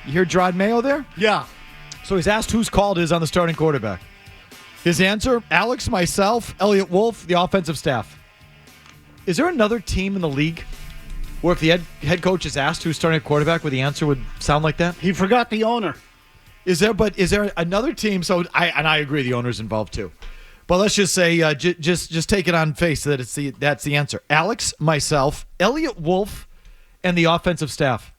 You hear Jerod Mayo there? Yeah. So he's asked whose call it is on the starting quarterback. His answer, Alex, myself, Eliot Wolf, the offensive staff. Is there another team in the league where if the head coach is asked who's starting a quarterback, where the answer would sound like that? He forgot the owner. Is there another team? So I agree the owner's involved too. But let's just say just take it on face that that's the answer. Alex, myself, Eliot Wolf, and the offensive staff.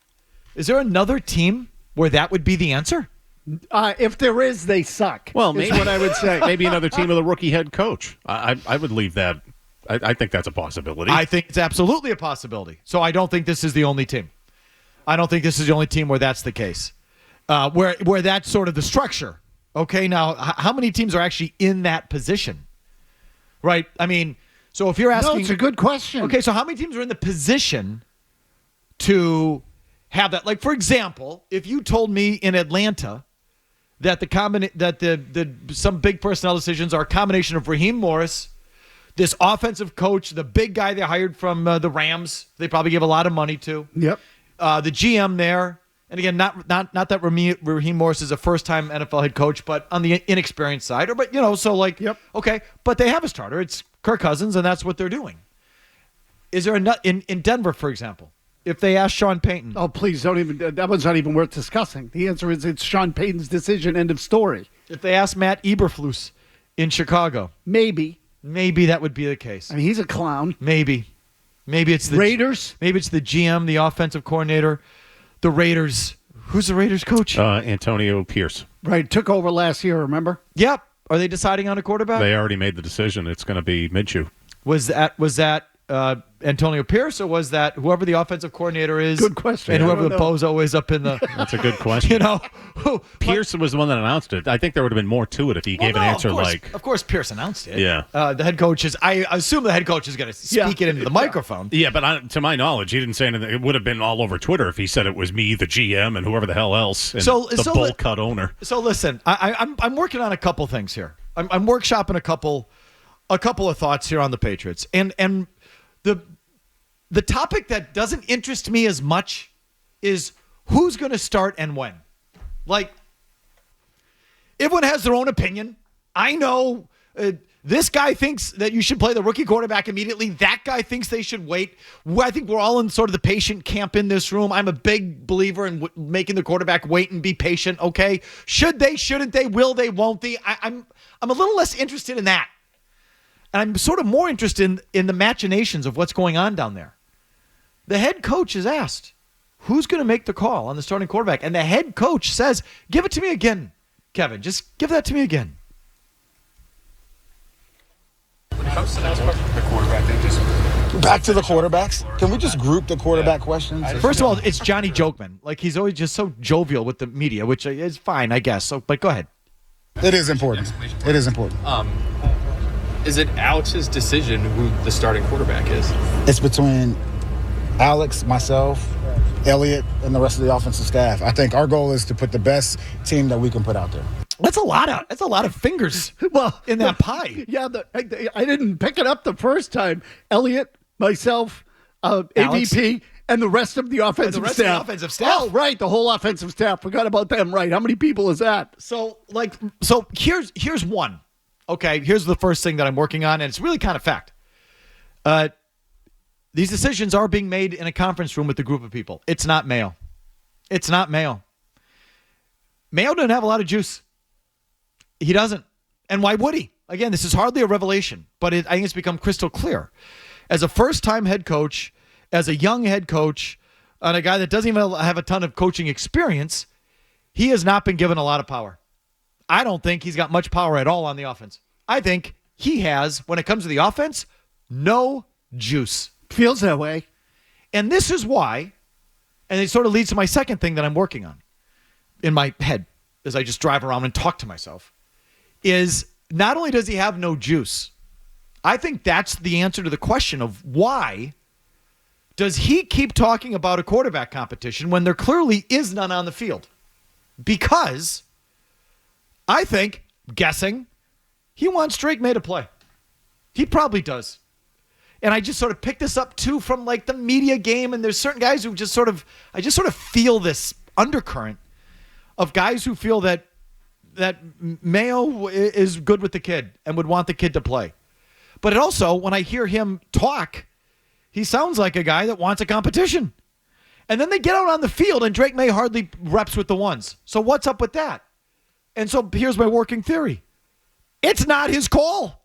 Is there another team where that would be the answer? If there is, they suck. Well, is what I would say. Maybe another team with a rookie head coach. I would leave that. I think that's a possibility. I think it's absolutely a possibility. So I don't think this is the only team. I don't think this is the only team where that's the case. Where that's sort of the structure. Okay, now, how many teams are actually in that position? Right? I mean, so if you're asking... No, it's a good question. Okay, so how many teams are in the position to have that? Like, for example, if you told me in Atlanta that some big personnel decisions are a combination of Raheem Morris, this offensive coach, the big guy they hired from the Rams, they probably give a lot of money to. Yep. The GM there. And again, not that Raheem Morris is a first-time NFL head coach, but on the inexperienced side. Yep. Okay, but they have a starter. It's Kirk Cousins, and that's what they're doing. Is there in Denver, for example, if they ask Sean Payton? Oh, please, don't even. That one's not even worth discussing. The answer is it's Sean Payton's decision, end of story. If they ask Matt Eberflus in Chicago? Maybe that would be the case. I mean, he's a clown. Maybe it's the Raiders. Maybe it's the GM, the offensive coordinator. The Raiders. Who's the Raiders coach? Antonio Pierce. Right. Took over last year, remember? Yep. Are they deciding on a quarterback? They already made the decision. It's going to be Minshew. Was that Antonio Pierce, or was that whoever the offensive coordinator is? Good question. And whoever the bozo is up in the... That's a good question. Pierce was the one that announced it. I think there would have been more to it if he gave an answer like... Of course, Pierce announced it. Yeah. The head coach is... I assume the head coach is going to speak it into the microphone. Yeah, but to my knowledge, he didn't say anything. It would have been all over Twitter if he said it was me, the GM, and whoever the hell else, and the bowl cut owner. So listen, I'm working on a couple things here. I'm workshopping a couple of thoughts here on the Patriots. And the topic that doesn't interest me as much is who's going to start and when. Like, everyone has their own opinion. I know this guy thinks that you should play the rookie quarterback immediately. That guy thinks they should wait. I think we're all in sort of the patient camp in this room. I'm a big believer in making the quarterback wait and be patient, okay? Should they, shouldn't they, will they, won't they? I'm a little less interested in that. And I'm sort of more interested in the machinations of what's going on down there. The head coach is asked, who's going to make the call on the starting quarterback? And the head coach says, give it to me again, Kevin. Just give that to me again. When it comes to the quarterback thing, just back to the quarterbacks. Can we just group the quarterback questions? First of all, it's Johnny Jokeman. Like, he's always just so jovial with the media, which is fine, I guess. So, but go ahead. It is important. It is important. Is it Alex's decision who the starting quarterback is? It's between Alex, myself, Eliot, and the rest of the offensive staff. I think our goal is to put the best team that we can put out there. That's a lot of fingers in that pie. Yeah, I didn't pick it up the first time. Eliot, myself, AVP, and the rest of the offensive staff. Oh, right, the whole offensive staff. Forgot about them, right. How many people is that? So here's one. Okay, here's the first thing that I'm working on, and it's really kind of fact. These decisions are being made in a conference room with a group of people. It's not Mayo. Mayo doesn't have a lot of juice. He doesn't. And why would he? Again, this is hardly a revelation, but I think it's become crystal clear. As a first-time head coach, as a young head coach, and a guy that doesn't even have a ton of coaching experience, he has not been given a lot of power. I don't think he's got much power at all on the offense. I think he has, when it comes to the offense, no juice. Feels that way. And this is why, and it sort of leads to my second thing that I'm working on in my head as I just drive around and talk to myself, is not only does he have no juice, I think that's the answer to the question of why does he keep talking about a quarterback competition when there clearly is none on the field? Because I think, guessing, he wants Drake May to play. He probably does. And I just sort of picked this up, too, from, like, the media game. And there's certain guys who I just sort of feel this undercurrent of guys who feel that Mayo is good with the kid and would want the kid to play. But it also, when I hear him talk, he sounds like a guy that wants a competition. And then they get out on the field, and Drake May hardly reps with the ones. So what's up with that? And so here's my working theory. It's not his call.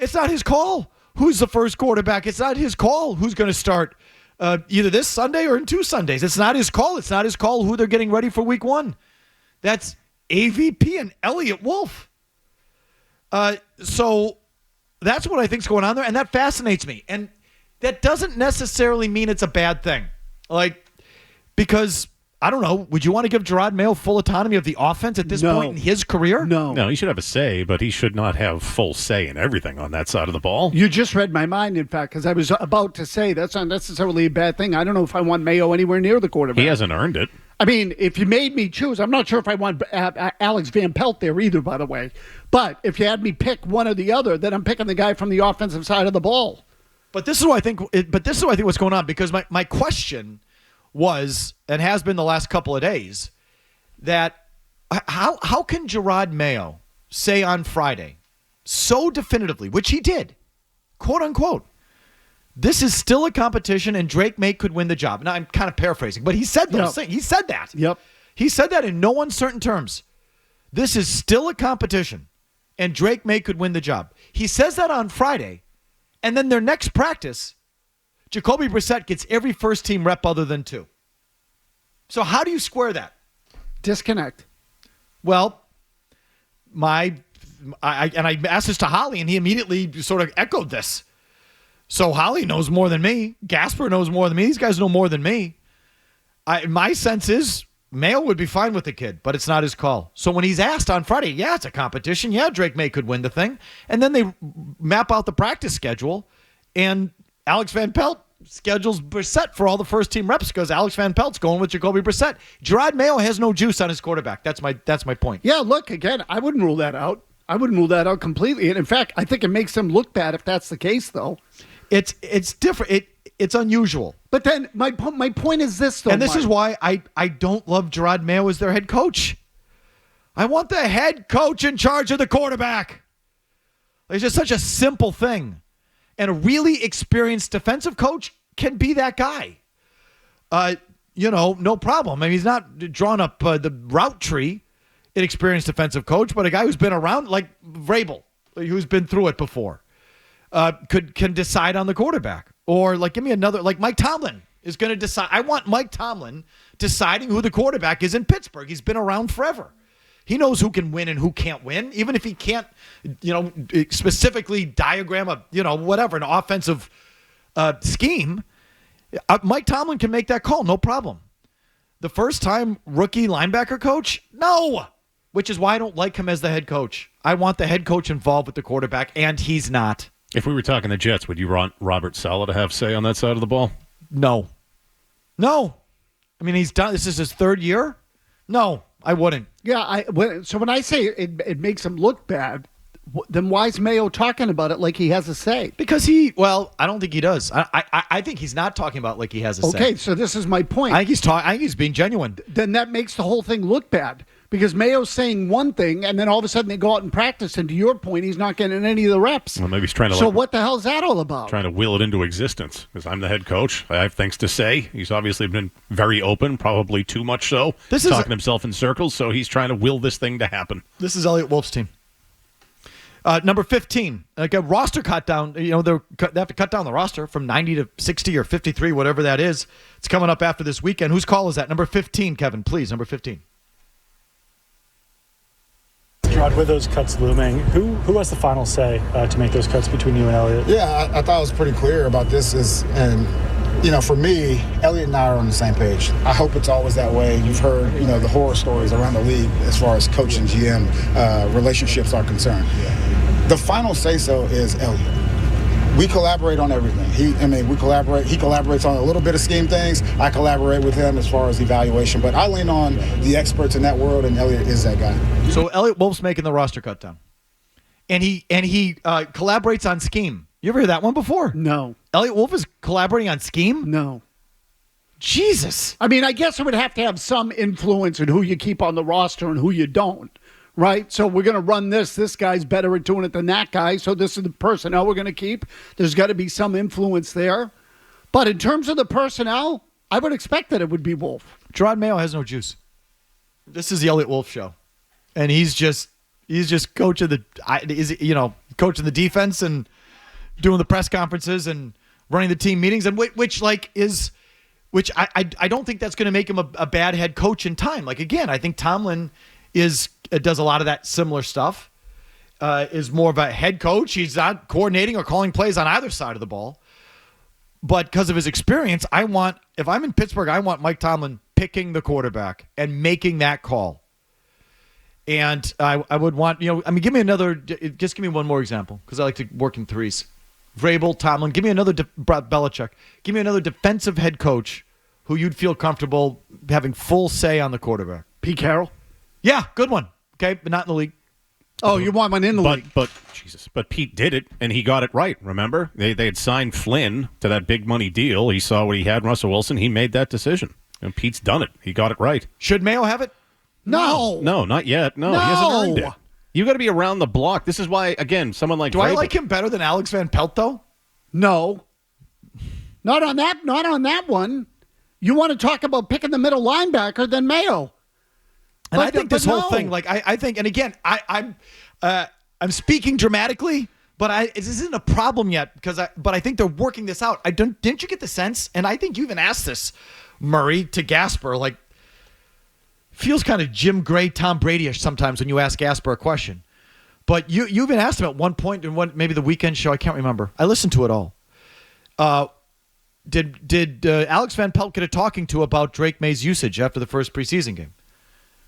It's not his call who's the first quarterback. It's not his call who's going to start either this Sunday or in 2 Sundays. It's not his call. It's not his call who they're getting ready for week 1. That's AVP and Eliot Wolf. So that's what I think's going on there, and that fascinates me. And that doesn't necessarily mean it's a bad thing. Because, I don't know, would you want to give Jerod Mayo full autonomy of the offense at this point in his career? No, he should have a say, but he should not have full say in everything on that side of the ball. You just read my mind, in fact, because I was about to say that's not necessarily a bad thing. I don't know if I want Mayo anywhere near the quarterback. He hasn't earned it. I mean, if you made me choose, I'm not sure if I want Alex Van Pelt there either, by the way. But if you had me pick one or the other, then I'm picking the guy from the offensive side of the ball. But this is what I think. What's going on, because my question was, and has been the last couple of days, that how can Jerod Mayo say on Friday so definitively, which he did, quote unquote, this is still a competition and Drake May could win the job. Now, I'm kind of paraphrasing, but he said those things. He said that. Yep. He said that in no uncertain terms. This is still a competition and Drake May could win the job. He says that on Friday, and then their next practice, Jacoby Brissett gets every first-team rep other than 2. So how do you square that? Disconnect. Well, I asked this to Holly, and he immediately sort of echoed this. So Holly knows more than me. Gasper knows more than me. These guys know more than me. My sense is Mayo would be fine with the kid, but it's not his call. So when he's asked on Friday, yeah, it's a competition. Yeah, Drake May could win the thing. And then they map out the practice schedule, and Alex Van Pelt schedules Brissett for all the first-team reps because Alex Van Pelt's going with Jacoby Brissett. Jerod Mayo has no juice on his quarterback. That's my point. Yeah, look, again, I wouldn't rule that out. I wouldn't rule that out completely. And in fact, I think it makes him look bad if that's the case, though. It's different. It's unusual. But then my point is this, though. And this is why I don't love Jerod Mayo as their head coach. I want the head coach in charge of the quarterback. It's just such a simple thing. And a really experienced defensive coach can be that guy. No problem. I mean, he's not drawn up the route tree, an experienced defensive coach, but a guy who's been around, like Vrabel, who's been through it before, can decide on the quarterback. Or give me another, Mike Tomlin is going to decide. I want Mike Tomlin deciding who the quarterback is in Pittsburgh. He's been around forever. He knows who can win and who can't win, even if he can't, specifically diagram an offensive scheme. Mike Tomlin can make that call, no problem. The first-time rookie linebacker coach, no, which is why I don't like him as the head coach. I want the head coach involved with the quarterback, and he's not. If we were talking the Jets, would you want Robert Saleh to have say on that side of the ball? No. I mean, he's done. This is his 3rd year. No, I wouldn't. Yeah, so when I say it makes him look bad, then why is Mayo talking about it like he has a say? Because I don't think he does. I think he's not talking about like he has a say. Okay, so this is my point. I think he's being genuine. Then that makes the whole thing look bad. Because Mayo's saying one thing, and then all of a sudden they go out and practice, and to your point, he's not getting any of the reps. Well, maybe he's trying to. So what the hell is that all about? Trying to will it into existence. Because I'm the head coach, I have things to say. He's obviously been very open, probably too much so. Talking himself in circles, so he's trying to will this thing to happen. This is Eliot Wolf's team. Number 15, a roster cut down. They have to cut down the roster from 90 to 60 or 53, whatever that is. It's coming up after this weekend. Whose call is that? Number 15, Kevin, please. Number 15. Jerod, with those cuts looming, who has the final say to make those cuts between you and Eliot? Yeah, I thought I was pretty clear about this. For me, Eliot and I are on the same page. I hope it's always that way. You've heard, the horror stories around the league as far as coach and GM relationships are concerned. The final say-so is Eliot. We collaborate on everything. We collaborate. He collaborates on a little bit of scheme things. I collaborate with him as far as evaluation. But I lean on the experts in that world, and Eliot is that guy. So Eliot Wolf's making the roster cut down, and he collaborates on scheme. You ever heard that one before? No. Eliot Wolf is collaborating on scheme? No. Jesus. I mean, I guess it would have to have some influence in who you keep on the roster and who you don't, right? So we're going to run this. This guy's better at doing it than that guy, so this is the personnel we're going to keep. There's got to be some influence there. But in terms of the personnel, I would expect that it would be Wolf. Jerod Mayo has no juice. This is the Eliot Wolf show. And he's just coaching coaching the defense and doing the press conferences and running the team meetings, and which I don't think that's going to make him a bad head coach in time. Like, again, I think Tomlin does a lot of that similar stuff. Is more of a head coach. He's not coordinating or calling plays on either side of the ball. But because of his experience, if I'm in Pittsburgh, I want Mike Tomlin picking the quarterback and making that call. And I would want, give me one more example, because I like to work in threes. Vrabel, Tomlin, give me another Belichick. Give me another defensive head coach who you'd feel comfortable having full say on the quarterback. Pete Carroll? Yeah, good one. Okay, but not in the league. Oh, you want one in the league. But Pete did it, and he got it right, remember? They had signed Flynn to that big money deal. He saw what he had in Russell Wilson. He made that decision. And Pete's done it. He got it right. Should Mayo have it? No, not yet. No, he hasn't earned it. You got to be around the block. This is why, again, someone like Do I like him better than Alex Van Pelt, though? No. Not on that one. You want to talk about picking the middle linebacker than Mayo. And I think this whole thing, I think, and again, I'm speaking dramatically, but this isn't a problem yet but I think they're working this out. Didn't you get the sense? And I think you even asked this, Murray, to Gasper, feels kind of Jim Gray, Tom Brady-ish sometimes when you ask Gasper a question. But you even asked him at one point in maybe the weekend show. I can't remember. I listened to it all. Did Alex Van Pelt get a talking to about Drake May's usage after the first preseason game?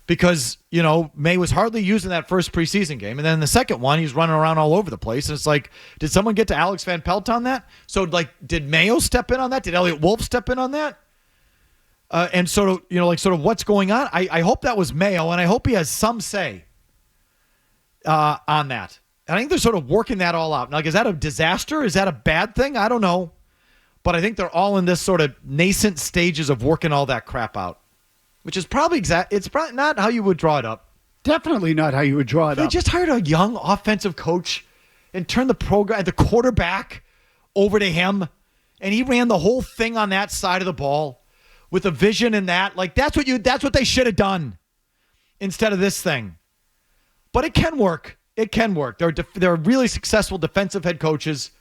Because, May was hardly used in that first preseason game. And then in the second one, he's running around all over the place. And it's like, did someone get to Alex Van Pelt on that? So, did Mayo step in on that? Did Eliot Wolf step in on that? And sort of what's going on? I hope that was Mayo, and I hope he has some say on that. And I think they're sort of working that all out. Now, is that a disaster? Is that a bad thing? I don't know. But I think they're all in this sort of nascent stages of working all that crap out. Which is probably it's probably not how you would draw it up. Definitely not how you would draw it up. They just hired a young offensive coach and turned the quarterback over to him, and he ran the whole thing on that side of the ball with a vision in that. That's what they should have done instead of this thing. But it can work. It can work. There are really successful defensive head coaches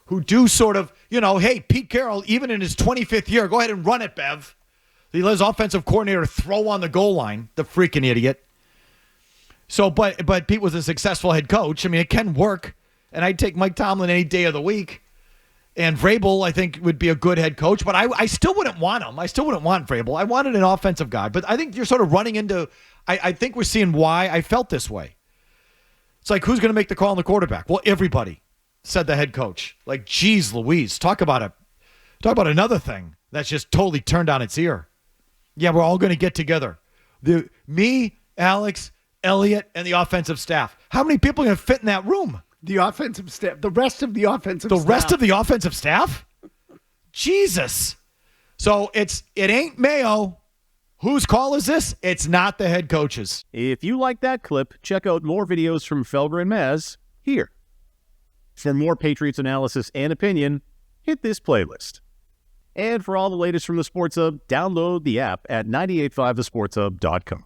who do sort of, hey, Pete Carroll, even in his 25th year, go ahead and run it, Bev. He let his offensive coordinator throw on the goal line, the freaking idiot. So, but Pete was a successful head coach. I mean, it can work. And I'd take Mike Tomlin any day of the week. And Vrabel, I think, would be a good head coach. But I still wouldn't want him. I still wouldn't want Vrabel. I wanted an offensive guy. But I think you're sort of running into – I think we're seeing why I felt this way. It's like, who's going to make the call on the quarterback? Well, everybody, said the head coach. Geez Louise, talk about another thing that's just totally turned on its ear. Yeah, we're all going to get together. Me, Alex, Eliot, and the offensive staff. How many people are going to fit in that room? The offensive staff. The rest of the offensive staff. The rest of the offensive staff? Jesus. So it ain't Mayo. Whose call is this? It's not the head coach's. If you like that clip, check out more videos from Felger and Mazz here. For more Patriots analysis and opinion, hit this playlist. And for all the latest from the Sports Hub, download the app at 985thesportshub.com.